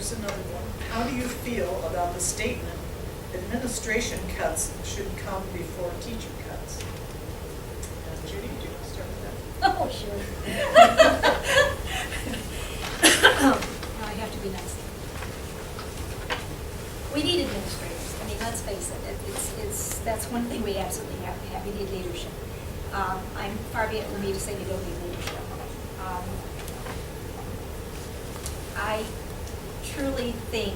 here's another one. How do you feel about the statement, administration cuts should come before teacher cuts? Judy, do you want to start with that? Oh, sure. I have to be nice. We need administrators. I mean, let's face it. That's one thing we absolutely have to have. We need leadership. I'm far be it from me to say we don't need leadership. I truly think,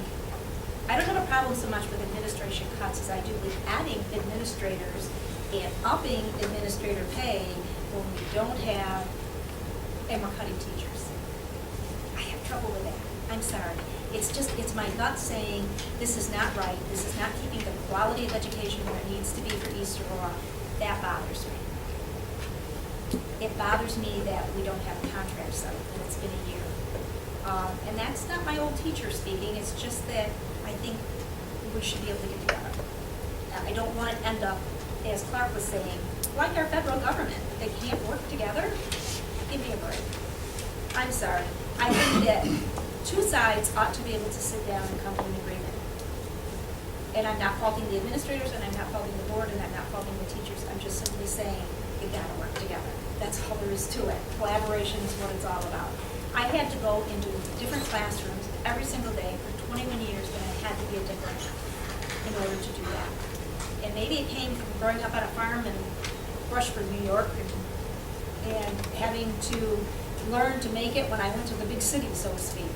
I don't have a problem so much with administration cuts as I do with adding administrators and upping administrator pay when we don't have, and we're cutting teachers. I have trouble with that. I'm sorry. It's my gut saying, this is not right. This is not keeping the quality of education where it needs to be for East Aurora. That bothers me. It bothers me that we don't have a contract settled, and it's been a year. And that's not my old teacher speaking. It's just that I think we should be able to get together. I don't want to end up, as Clark was saying, like our federal government. They can't work together. Give me a break. I'm sorry. I think that two sides ought to be able to sit down and come to an agreement. And I'm not faulting the administrators, and I'm not faulting the board, and I'm not faulting the teachers. I'm just simply saying, you gotta work together. That's all there is to it. Collaboration is what it's all about. I had to go into different classrooms every single day for 21 years, and I had to be a different in order to do that. And maybe it came from growing up on a farm in Rushford, New York, and having to learn to make it when I went to the big city, so to speak.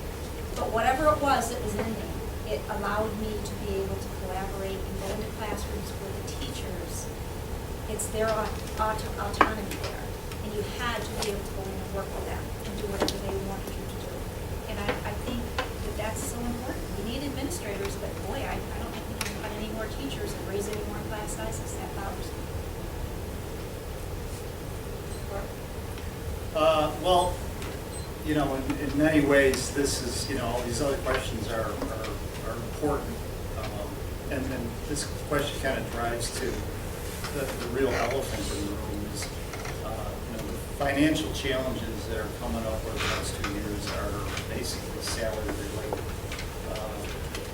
But whatever it was that was in me, it allowed me to be able to collaborate and go into classrooms where the teachers, it's their autonomy there. And you had to be able to go in and work with them and do whatever they wanted you to do. And I think that that's so important. We need administrators, but boy, I don't think we can cut any more teachers and raise any more class sizes. That bothers me. Well, you know, in many ways, this is, you know, all these other questions are important. And this question kind of drives to the real elephant in the room is, you know, the financial challenges that are coming up over the next 2 years are basically salary related.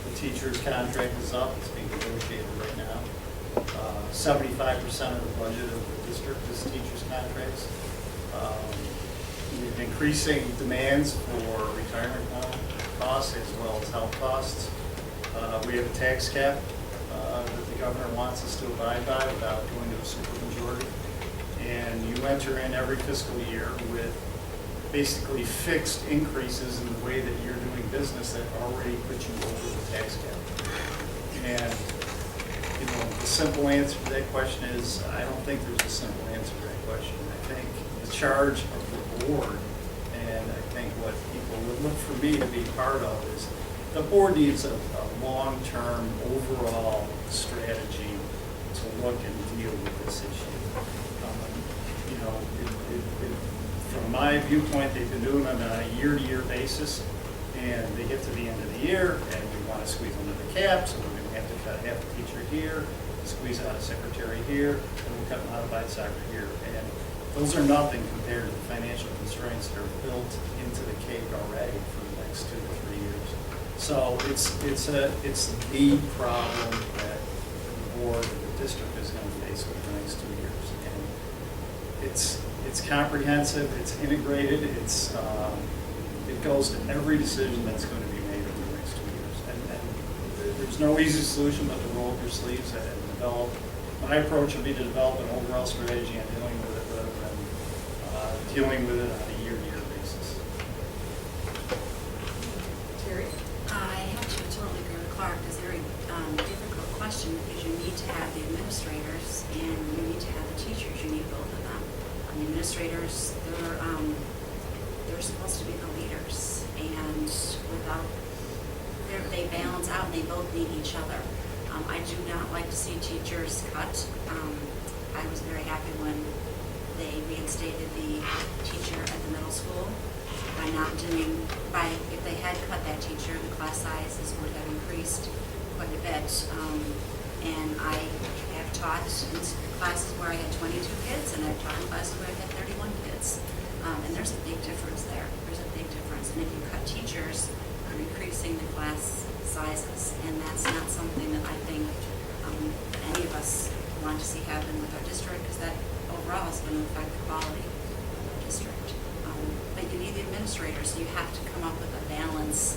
The teacher's contract is up, it's being negotiated right now. 75% of the budget of the district is teachers' contracts. We have increasing demands for retirement costs as well as health costs. We have a tax cap that the governor wants us to abide by without going to a supermajority. And you enter in every fiscal year with basically fixed increases in the way that you're doing business that already put you over the tax cap. And you know, the simple answer to that question is, I don't think there's a simple answer to that question. I think the charge of the board, and I think what people would look for me to be part of, is the board needs a long-term overall strategy to look and deal with this issue. You know, from my viewpoint, they've been doing it on a year-to-year basis, and they get to the end of the year, and we want to squeeze under the cap, so we're going to have to cut half a teacher here, squeeze out a secretary here, and we'll cut modified soccer here. And those are nothing compared to the financial constraints that are built into the cake already for the next 2 to 3 years. So it's the problem that the board and the district is going to face over the next 2 years. And it's comprehensive, it's integrated, it goes to every decision that's going to be made over the next 2 years. And there's no easy solution but to roll up your sleeves and develop. My approach would be to develop an overall strategy on dealing with it rather than dealing with it on a year-to-year basis. Terry? I have to totally agree with Clark. It's a very difficult question because you need to have the administrators and you need to have the teachers. You need both of them. The administrators, they're supposed to be the leaders, and without, they balance out and they both need each other. I do not like to see teachers cut. I was very happy when they reinstated the teacher at the middle school if they had cut that teacher, the class sizes would have increased quite a bit. And I have taught in classes where I had 22 kids, and I've taught in classes where I had 31 kids. And there's a big difference there. There's a big difference. And if you cut teachers, you're increasing the class want to see happen with our district, because that overall is going to affect the quality of our district. But you need the administrators, so you have to come up with a balance